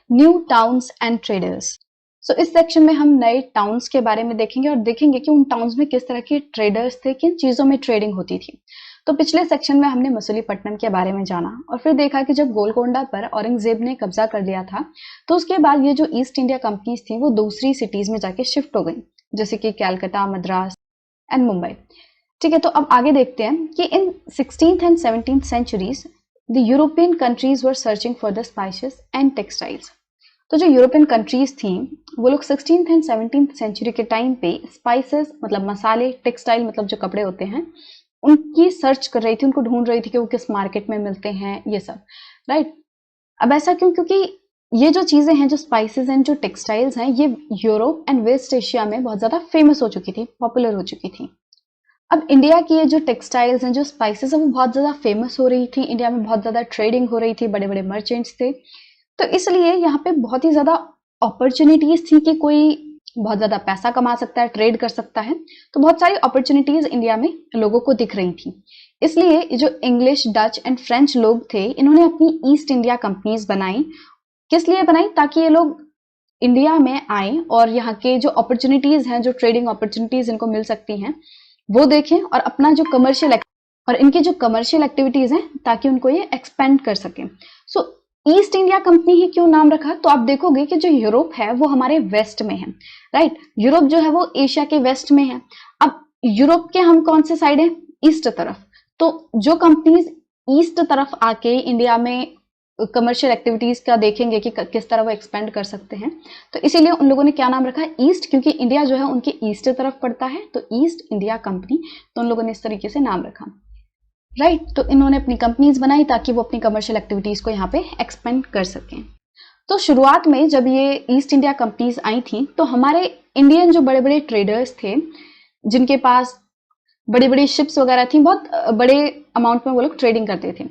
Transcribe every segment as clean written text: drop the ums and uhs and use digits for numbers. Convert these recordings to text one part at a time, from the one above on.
New towns and traders. So इस section में हम नए टाउन्स के बारे में देखेंगे और देखेंगे कि उन टाउन्स में किस तरह के ट्रेडर्स थे, किन चीजों में ट्रेडिंग होती थी। तो पिछले सेक्शन में हमने मसूलीपट्टनम के बारे में जाना और फिर देखा कि जब गोलकोंडा पर औरंगजेब ने कब्जा कर लिया था तो उसके बाद ये जो ईस्ट इंडिया कंपनीज थी वो दूसरी सिटीज में जाके शिफ्ट हो गई, जैसे कि कैलकाटा, मद्रास एंड मुंबई। ठीक है, तो अब आगे देखते हैं कि in 16th and 17th centuries the European countries were searching for the spices and textiles. तो जो यूरोपियन कंट्रीज थी वो लोग 16th एंड 17th सेंचुरी के टाइम पे स्पाइसेस मतलब मसाले, टेक्सटाइल मतलब जो कपड़े होते हैं उनकी सर्च कर रही थी, उनको ढूंढ रही थी कि वो किस मार्केट में मिलते हैं, ये सब। राइट। अब ऐसा क्यों? क्योंकि ये जो चीजें हैं, जो स्पाइसेस एंड जो टेक्सटाइल्स हैं, ये यूरोप एंड वेस्ट एशिया में बहुत ज्यादा फेमस हो चुकी थी, पॉपुलर हो चुकी थी। अब इंडिया की ये जो टेक्सटाइल्स हैं, जो स्पाइसेस है, वो बहुत ज्यादा फेमस हो रही थी, इंडिया में बहुत ज्यादा ट्रेडिंग हो रही थी, बड़े बड़े मर्चेंट्स थे। तो इसलिए यहाँ पे बहुत ही ज्यादा अपॉर्चुनिटीज थी कि कोई बहुत ज्यादा पैसा कमा सकता है, ट्रेड कर सकता है। तो बहुत सारी अपॉर्चुनिटीज इंडिया में लोगों को दिख रही थी। इसलिए जो इंग्लिश, डच एंड फ्रेंच लोग थे, इन्होंने अपनी ईस्ट इंडिया कंपनीज बनाई। किस लिए बनाई? ताकि ये लोग इंडिया में आए और यहाँ के जो अपॉर्चुनिटीज हैं, जो ट्रेडिंग अपॉर्चुनिटीज इनको मिल सकती हैं, वो देखें और अपना जो कमर्शियल और इनकी जो कमर्शियल एक्टिविटीज हैं ताकि उनको ये एक्सपेंड कर सकें। सो ईस्ट इंडिया कंपनी ही क्यों नाम रखा? तो आप देखोगे कि जो यूरोप है वो हमारे वेस्ट में है। राइट। यूरोप जो है वो एशिया के वेस्ट में है। अब यूरोप के हम कौन से साइड है? ईस्ट तरफ। तो जो कंपनीज ईस्ट तरफ आके इंडिया में कमर्शियल एक्टिविटीज का देखेंगे कि किस तरह वो एक्सपेंड कर सकते हैं, तो इसीलिए उन लोगों ने क्या नाम रखा है? ईस्ट, क्योंकि इंडिया जो है उनके ईस्ट तरफ पड़ता है, तो ईस्ट इंडिया कंपनी। तो उन लोगों ने इस तरीके से नाम रखा। राइट। तो इन्होंने अपनी कंपनीज बनाई ताकि वो अपनी कमर्शियल एक्टिविटीज को यहाँ पे एक्सपेंड कर सकें। तो शुरुआत में जब ये ईस्ट इंडिया कंपनीज आई थी तो हमारे इंडियन जो बड़े बड़े ट्रेडर्स थे, जिनके पास बड़ी बड़ी शिप्स वगैरह थी, बहुत बड़े अमाउंट में वो लोग ट्रेडिंग करते थे,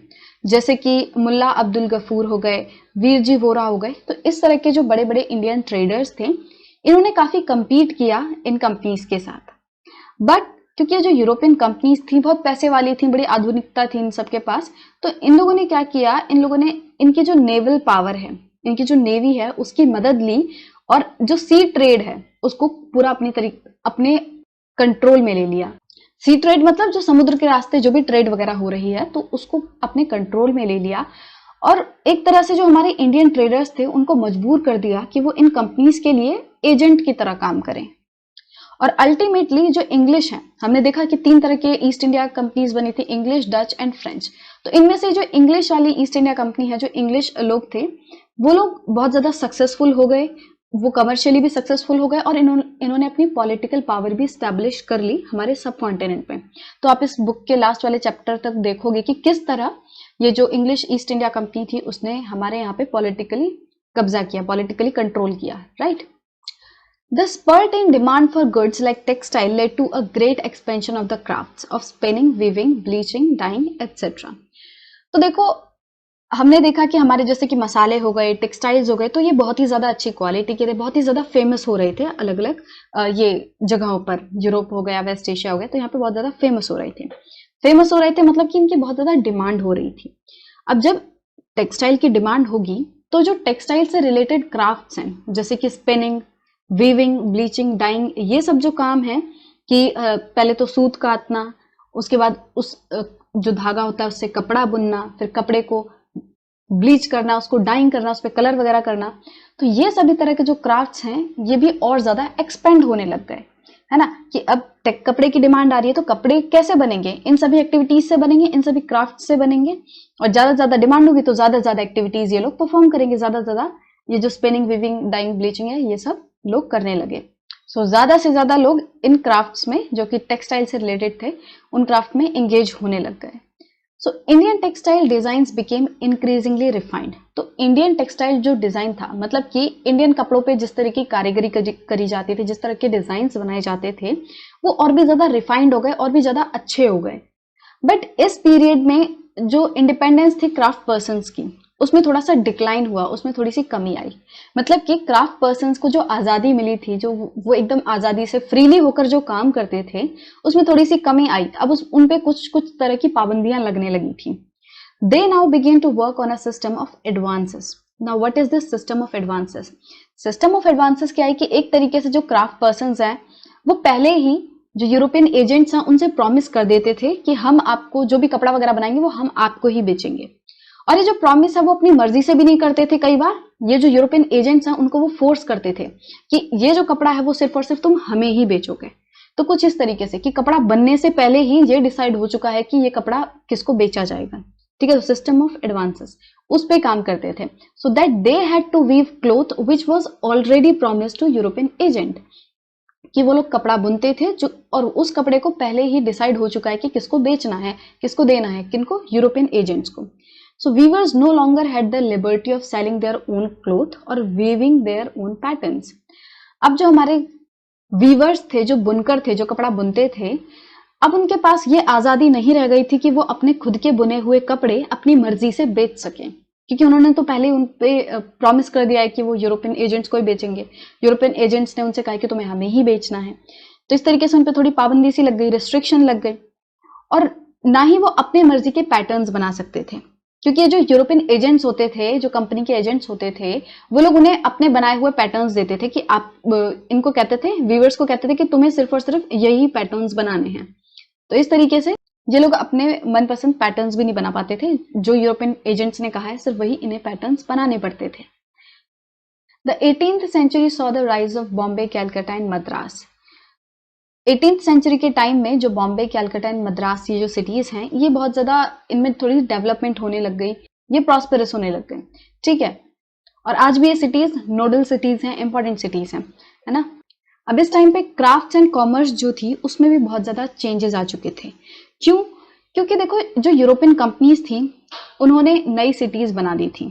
जैसे कि मुल्ला अब्दुल गफूर हो गए, वीर जी वोरा हो गए। तो इस तरह के जो बड़े बड़े इंडियन ट्रेडर्स थे, इन्होंने काफी compete किया इन कंपनीज के साथ। बट क्योंकि जो यूरोपियन कंपनीज थी बहुत पैसे वाली थी, बड़ी आधुनिकता थी इन सबके पास, तो इन लोगों ने क्या किया? इन लोगों ने इनकी जो नेवल पावर है, इनकी जो नेवी है, उसकी मदद ली और जो सी ट्रेड है उसको पूरा अपने कंट्रोल में ले लिया। सी ट्रेड मतलब जो समुद्र के रास्ते जो भी ट्रेड वगैरह हो रही है, तो उसको अपने कंट्रोल में ले लिया और एक तरह से जो हमारे इंडियन ट्रेडर्स थे उनको मजबूर कर दिया कि वो इन कंपनीज के लिए एजेंट की तरह काम करें। और अल्टीमेटली जो इंग्लिश है, हमने देखा कि 3 तरह के ईस्ट इंडिया कंपनीज बनी थी, इंग्लिश, डच एंड फ्रेंच। तो इनमें से जो इंग्लिश वाली ईस्ट इंडिया कंपनी है, जो इंग्लिश लोग थे, वो लोग बहुत ज्यादा सक्सेसफुल हो गए, वो कमर्शियली भी सक्सेसफुल हो गए और इन्होंने अपनी पॉलिटिकल पावर भी स्टैब्लिश कर ली हमारे सब कॉन्टिनेंट पे। तो आप इस बुक के लास्ट वाले चैप्टर तक देखोगे कि किस तरह ये जो इंग्लिश ईस्ट इंडिया कंपनी थी उसने हमारे यहाँ पे पॉलिटिकली कब्जा किया, पॉलिटिकली कंट्रोल किया। Right. The spurt in demand for goods like textile led to a great expansion of the crafts of spinning, weaving, bleaching, dyeing, etc. तो देखो, हमने देखा कि हमारे जैसे कि मसाले हो गए, टेक्सटाइल्स हो गए, तो ये बहुत ही ज्यादा अच्छी क्वालिटी के थे, बहुत ही ज्यादा फेमस हो रहे थे अलग अलग ये जगहों पर। यूरोप हो गया, वेस्ट एशिया हो गया, तो यहाँ पे बहुत ज्यादा फेमस हो रहे थे। फेमस हो रहे थे मतलब कि इनकी बहुत ज्यादा डिमांड हो रही थी। अब जब टेक्सटाइल की डिमांड होगी तो जो टेक्सटाइल से रिलेटेड क्राफ्ट्स हैं, जैसे कि स्पिनिंग, वीविंग, ब्लीचिंग, डाइंग, ये सब जो काम है कि पहले तो सूत काटना, उसके बाद उस जो धागा होता है उससे कपड़ा बुनना, फिर कपड़े को ब्लीच करना, उसको डाइंग करना, उस पर कलर वगैरह करना, तो ये सभी तरह के जो क्राफ्ट्स हैं ये भी और ज्यादा एक्सपेंड होने लग गए, है ना। कि अब कपड़े की डिमांड आ रही है तो कपड़े कैसे बनेंगे? इन सभी एक्टिविटीज से बनेंगे, इन सभी क्राफ्ट से बनेंगे, और ज्यादा से ज्यादा डिमांड होगी तो ज्यादा से ज्यादा एक्टिविटीज ये लोग परफॉर्म करेंगे, ज्यादा से ज्यादा ये जो स्पिनिंग, वीविंग, डाइंग, ब्लीचिंग है ये सब लोग करने लगे। सो ज्यादा से ज्यादा लोग इन क्राफ्ट्स में जो कि टेक्सटाइल से रिलेटेड थे उन क्राफ्ट में एंगेज होने लग गए। So Indian textile designs became increasingly refined. तो इंडियन टेक्सटाइल जो डिजाइन था, मतलब कि इंडियन कपड़ों पे जिस तरह की कारीगरी करी जाती थी, जिस तरह के डिजाइन बनाए जाते थे, वो और भी ज्यादा रिफाइंड हो गए, और भी ज्यादा अच्छे हो गए। बट इस पीरियड में जो इंडिपेंडेंस थी क्राफ्ट पर्सन्स की, उसमें थोड़ा सा डिक्लाइन हुआ, उसमें थोड़ी सी कमी आई। मतलब कि क्राफ्ट पर्सन्स को जो आजादी मिली थी, जो वो एकदम आजादी से फ्रीली होकर जो काम करते थे, उसमें थोड़ी सी कमी आई। अब उन पे कुछ कुछ तरह की पाबंदियां लगने लगी थी। They now begin to work on a system of advances. Now what is this system of advances? System of advances क्या है कि एक तरीके से जो क्राफ्ट पर्संस हैं वो पहले ही जो यूरोपियन एजेंट्स हैं उनसे प्रॉमिस कर देते थे कि हम आपको जो भी कपड़ा वगैरह बनाएंगे वो हम आपको ही बेचेंगे। और ये जो प्रॉमिस है वो अपनी मर्जी से भी नहीं करते थे, कई बार ये जो यूरोपियन एजेंट्स हैं उनको वो फोर्स करते थे कि ये जो कपड़ा है वो सिर्फ और सिर्फ तुम हमें ही बेचोगे। तो कुछ इस तरीके से कि कपड़ा बनने से पहले ही ये डिसाइड हो चुका है कि ये कपड़ा किसको बेचा जाएगा। ठीक है, तो सिस्टम ऑफ एडवांसेस उस पे काम करते थे, so that they had to weave cloth which was already promised to European agent, कि वो लोग कपड़ा बुनते थे जो, और उस कपड़े को पहले ही डिसाइड हो चुका है कि किसको बेचना है, किसको देना है, किनको, यूरोपियन एजेंट्स को। So weavers no longer had the liberty of selling their own cloth और वीविंग देयर ओन पैटर्न्स। अब जो हमारे वीवर्स थे, जो बुनकर थे, जो कपड़ा बुनते थे, अब उनके पास ये आजादी नहीं रह गई थी कि वो अपने खुद के बुने हुए कपड़े अपनी मर्जी से बेच सकें, क्योंकि उन्होंने तो पहले उन पे प्रॉमिस कर दिया है कि वो यूरोपियन एजेंट्स को ही बेचेंगे। यूरोपियन एजेंट्स ने उनसे कहा कि तुम्हें हमें ही बेचना है, तो इस तरीके से उन पर थोड़ी पाबंदी सी लग गई, रिस्ट्रिक्शन लग गई। और ना ही वो अपने मर्जी के पैटर्न्स बना सकते थे, क्योंकि ये जो यूरोपियन एजेंट्स होते थे, जो कंपनी के एजेंट्स होते थे, वो लोग उन्हें अपने बनाए हुए पैटर्न्स देते थे कि आप इनको कहते थे, व्यूअर्स को कहते थे कि तुम्हें सिर्फ और सिर्फ यही पैटर्न्स बनाने हैं। तो इस तरीके से ये लोग अपने मनपसंद पैटर्न्स भी नहीं बना पाते थे, जो यूरोपियन एजेंट्स ने कहा है सिर्फ वही इन्हें पैटर्न्स बनाने पड़ते थे। The 18th century saw the rise of Bombay, Calcutta and Madras. 18th century के टाइम में जो बॉम्बे, कैलकाटा एंड मद्रास ये जो सिटीज हैं, ये बहुत ज्यादा इनमें थोड़ी डेवलपमेंट होने लग गई, ये प्रॉस्पेरस होने लग गए। ठीक है, और आज भी ये सिटीज नोडल सिटीज हैं, इंपॉर्टेंट सिटीज हैं, है ना। अब इस टाइम पे क्राफ्ट्स एंड कॉमर्स जो थी उसमें भी बहुत ज्यादा चेंजेस आ चुके थे। क्यों? क्योंकि देखो, जो यूरोपियन कंपनीज थी उन्होंने नई सिटीज बना दी थी,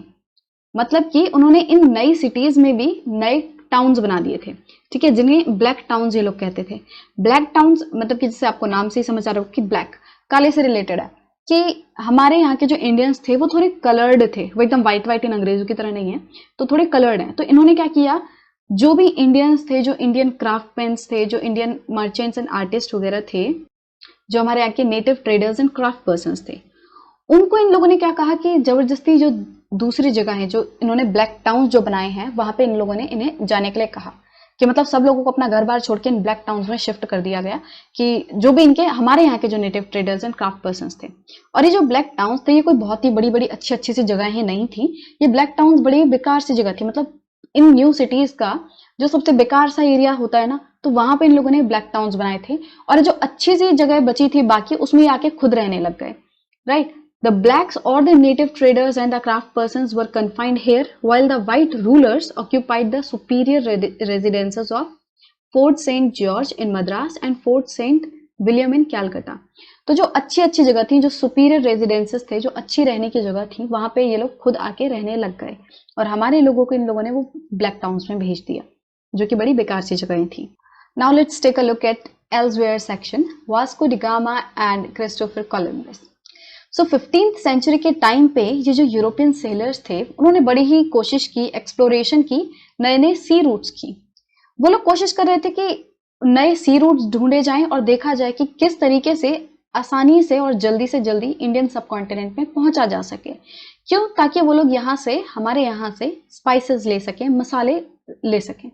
मतलब कि उन्होंने इन नई सिटीज में भी नए टाउन्स बना दिए थे। ठीक है, जिन्हें ब्लैक टाउन्स ये लोग कहते थे। ब्लैक टाउन्स मतलब कि जैसे आपको नाम से ही समझ आ रहा हो कि ब्लैक काले से रिलेटेड है, कि हमारे यहाँ के जो इंडियंस थे वो थोड़े कलर्ड थे, वो एकदम व्हाइट व्हाइट इन अंग्रेजों की तरह नहीं है, तो थोड़े कलर्ड हैं। तो इन्होंने क्या किया, जो भी इंडियंस थे, जो इंडियन क्राफ्टमैन्स थे, जो इंडियन मर्चेंट्स एंड आर्टिस्ट वगैरह थे, जो हमारे यहाँ के native traders and craft persons थे, उनको इन लोगों ने क्या कहा कि जबरदस्ती जो दूसरी जगह है, जो इन्होंने ब्लैक टाउन जो बनाए हैं, वहां पे इन लोगों ने इन्हें जाने के लिए कहा, कि मतलब सब लोगों को अपना घर बार छोड़ के इन ब्लैक टाउन्स में शिफ्ट कर दिया गया, कि जो भी इनके हमारे यहाँ के जो native traders and craft persons थे। और ये जो ब्लैक टाउन्स थे, ये कोई बहुत ही बड़ी बड़ी अच्छी अच्छी सी जगह नहीं थी, ये ब्लैक टाउन्स बड़ी बेकार सी जगह थी। मतलब इन न्यू सिटीज का जो सबसे बेकार सा एरिया होता है ना, तो वहां पे इन लोगों ने ब्लैक टाउन्स बनाए थे, और जो अच्छी सी जगह बची थी बाकी, उसमें आके खुद रहने लग गए, right. The blacks or the native traders and the craft persons were confined here, while the white rulers occupied the superior residences of Fort St. George in Madras and Fort St. William in Calcutta. तो जो अच्छी अच्छी जगह थी, जो superior residences थे, जो अच्छी रहने की जगह थी, वहां पे ये लोग खुद आके रहने लग गए, और हमारे लोगों को इन लोगों ने वो ब्लैक टाउन्स में भेज दिया, जो कि बड़ी बेकार सी जगह थी। Now let's take a look at elsewhere section, Vasco da Gama and Christopher Columbus. So 15th century के टाइम पे ये जो यूरोपियन सेलर्स थे, उन्होंने बड़ी ही कोशिश की, एक्सप्लोरेशन की, नए नए सी रूट्स की। वो लोग कोशिश कर रहे थे कि नए सी रूट्स ढूंढे जाएं और देखा जाए कि किस तरीके से आसानी से और जल्दी से जल्दी इंडियन सबकॉन्टिनेंट में पहुंचा जा सके। क्यों? ताकि वो लोग यहाँ से, हमारे यहाँ से स्पाइसेस ले सकें, मसाले ले सकें।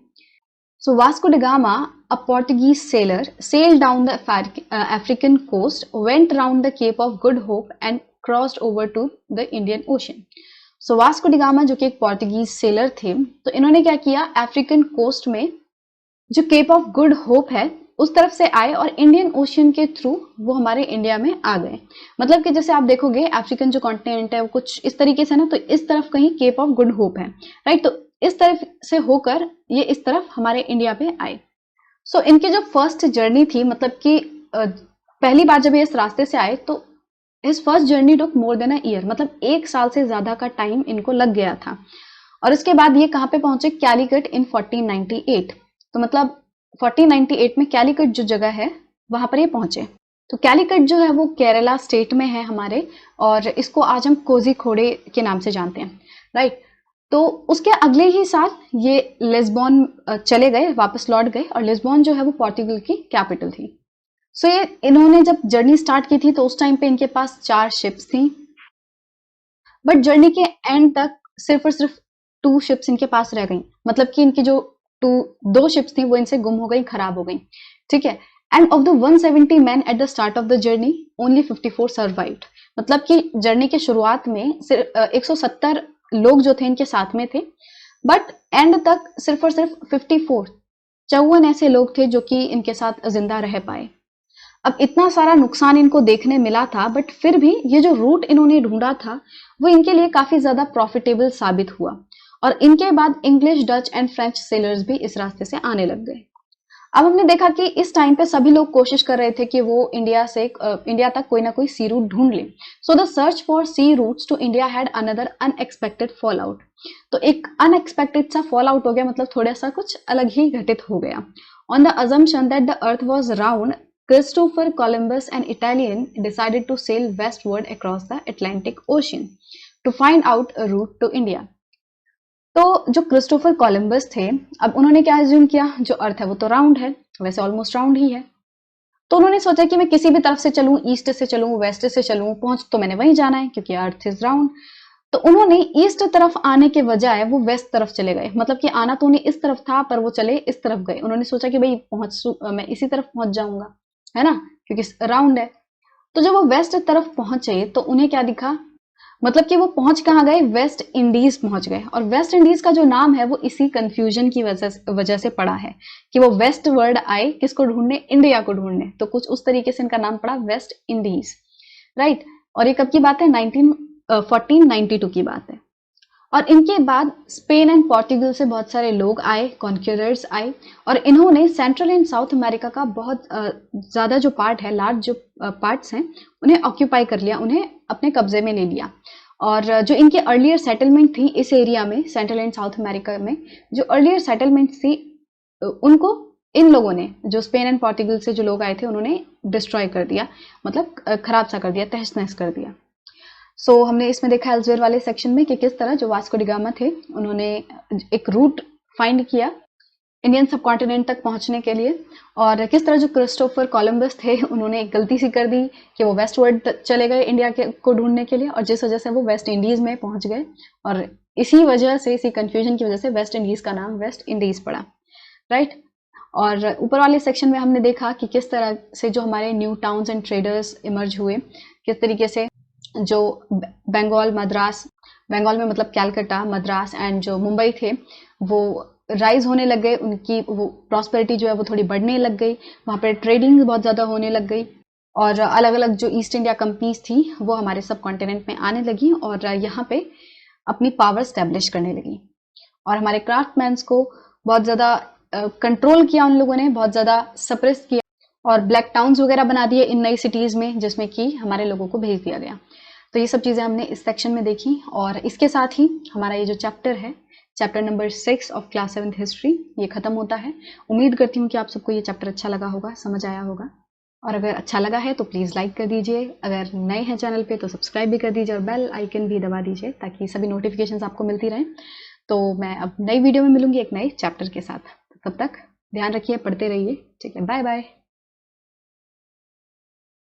So Vasco da Gama, a Portuguese sailor, sailed down the African coast, went round the Cape of Good Hope and crossed over to the Indian Ocean. So Vasco da Gama जो कि एक Portuguese seller थे, तो इन्होंने क्या किया, African coast में जो केप ऑफ गुड होप है उस तरफ से आए और इंडियन ओशियन के थ्रू वो हमारे इंडिया में आ गए। मतलब कि जैसे आप देखोगे अफ्रीकन जो कॉन्टिनेंट है वो कुछ इस तरीके से ना, तो इस तरफ कहीं केप ऑफ गुड होप है, राइट। तो इस तरफ से होकर ये इस तरफ हमारे इंडिया पे आए। सो इनकी जो फर्स्ट जर्नी थी, मतलब कि पहली बार जब ये इस रास्ते से आए तो इस first journey took more than a year, मतलब 1 साल से ज्यादा का टाइम इनको लग गया था। और इसके बाद ये कहाँ पे पहुंचे, कैलीकट इन 1498। तो मतलब 1498 में कैलीकट जो जगह है वहां पर ये पहुंचे। तो कैलीकट जो है वो केरला स्टेट में है हमारे, और इसको आज हम कोझिकोडे के नाम से जानते हैं, राइट। तो उसके अगले ही साल ये लिस्बॉन चले गए, वापस लौट गए, और लिस्बॉन जो है वो पोर्टुगल की कैपिटल थी। सो ये इन्होंने जब जर्नी स्टार्ट की थी तो उस टाइम पे इनके पास 4 शिप्स थी, बट जर्नी के एंड तक सिर्फ और सिर्फ 2 शिप्स इनके पास रह गई, मतलब कि इनकी जो 2 शिप्स थी वो इनसे गुम हो गई, खराब हो गई, ठीक है। End of the 170 man at the start of the journey only 54 survived, मतलब कि जर्नी के शुरुआत में सिर्फ 170 लोग जो थे इनके साथ में थे, बट एंड तक सिर्फ और सिर्फ 54 ऐसे लोग थे जो कि इनके साथ जिंदा रह पाए। अब इतना सारा नुकसान इनको देखने मिला था, बट फिर भी ये जो रूट इन्होंने ढूंढा था वो इनके लिए काफी ज्यादा प्रॉफिटेबल साबित हुआ, और इनके बाद English, Dutch and French sellers भी इस रास्ते से आने लग गए। अब हमने देखा कि इस टाइम पे सभी लोग कोशिश कर रहे थे कि वो इंडिया तक कोई ना कोई सी रूट ढूंढ ले। So the search for sea routes to India had another unexpected fall out. तो एक अनएक्सपेक्टेड सा फॉल आउट हो गया, मतलब थोड़ा सा कुछ अलग ही घटित हो गया। On the assumption that the earth was round, Christopher Columbus, an Italian, decided to sail westward across the Atlantic Ocean to find out a route to India. तो जो क्रिस्टोफर कोलंबस थे, अब उन्होंने क्या एज्यूम किया, जो अर्थ है वो तो राउंड है, वैसे ऑलमोस्ट राउंड ही है, तो उन्होंने सोचा कि मैं किसी भी तरफ से चलूं, ईस्ट से चलूं, वेस्ट से चलूं, पहुंच तो मैंने वहीं जाना है क्योंकि अर्थ इज राउंड। तो उन्होंने ईस्ट तरफ आने के बजाय वो वेस्ट तरफ चले गए, मतलब कि आना तो उन्हें इस तरफ था पर वो चले इस तरफ गए। उन्होंने सोचा कि भाई मैं इसी तरफ पहुंच जाऊंगा, है ना, क्योंकि राउंड है। तो जब वो वेस्ट तरफ पहुंचे तो उन्हें क्या दिखा, मतलब कि वो पहुंच कहाँ गए, वेस्ट इंडीज पहुंच गए। और वेस्ट इंडीज का जो नाम है वो इसी कंफ्यूजन की वजह से पड़ा है कि वो वेस्ट वर्ड आए किसको ढूंढने, इंडिया को ढूंढने, तो कुछ उस तरीके से इनका नाम पड़ा वेस्ट इंडीज, राइट। और ये कब की बात है, 1492 की बात है। और इनके बाद स्पेन एंड पोर्टुगल से बहुत सारे लोग आए, कॉन्क्यूरर्स आए, और इन्होंने सेंट्रल एंड साउथ अमेरिका का बहुत ज्यादा जो पार्ट है, लार्ज जो पार्ट्स हैं, उन्हें ऑक्यूपाई कर लिया, उन्हें अपने कब्जे में ले लिया। और जो इनकी अर्लियर सेटलमेंट थी इस एरिया में, सेंट्रल एंड साउथ अमेरिका में जो अर्लियर सेटलमेंट थी, उनको इन लोगों ने, जो स्पेन एंड पोर्टुगल से जो लोग आए थे, उन्होंने डिस्ट्रॉय कर दिया, मतलब खराब सा कर दिया, तहस नहस कर दिया। सो हमने इसमें देखा एल्सवेयर वाले सेक्शन में कि किस तरह जो वास्को डी गामा थे उन्होंने एक रूट फाइंड किया इंडियन सब कॉन्टिनेंट तक पहुंचने के लिए, और किस तरह जो क्रिस्टोफर कोलंबस थे उन्होंने एक गलती सी कर दी कि वो वेस्टवर्ड चले गए इंडिया को ढूंढने के लिए, और जिस वजह से वो वेस्ट इंडीज में पहुंच गए, और इसी वजह से, इसी कंफ्यूजन की वजह से वेस्ट इंडीज का नाम वेस्ट इंडीज पड़ा, राइट। और ऊपर वाले सेक्शन में हमने देखा कि किस तरह से जो हमारे new towns and traders emerge हुए, किस तरीके से जो बंगाल में मतलब कैलकाटा, मद्रास एंड जो मुंबई थे वो राइज होने लग गए, उनकी वो प्रॉस्पेरिटी जो है वो थोड़ी बढ़ने लग गई, वहाँ पे ट्रेडिंग बहुत ज़्यादा होने लग गई, और अलग अलग जो ईस्ट इंडिया कंपनीज थी वो हमारे सब कॉन्टिनेंट में आने लगी और यहाँ पे अपनी पावर स्टैब्लिश करने लगी, और हमारे क्राफ्टमैन्स को बहुत ज़्यादा कंट्रोल किया उन लोगों ने, बहुत ज़्यादा सप्रेस किया, और ब्लैक टाउन्स वगैरह बना दिए इन नई सिटीज़ में, जिसमें कि हमारे लोगों को भेज दिया गया। तो ये सब चीज़ें हमने इस सेक्शन में देखी, और इसके साथ ही हमारा ये जो चैप्टर है, chapter number 6 of class 7th history, ये खत्म होता है। उम्मीद करती हूँ कि आप सबको ये चैप्टर अच्छा लगा होगा, समझ आया होगा, और अगर अच्छा लगा है तो प्लीज़ लाइक कर दीजिए, अगर नए हैं चैनल पे तो सब्सक्राइब भी कर दीजिए, और बेल आइकन भी दबा दीजिए ताकि सभी नोटिफिकेशंस आपको मिलती रहें। तो मैं अब नई वीडियो में मिलूंगी एक नए चैप्टर के साथ, तब तक ध्यान रखिए, पढ़ते रहिए, ठीक है, बाय बाय।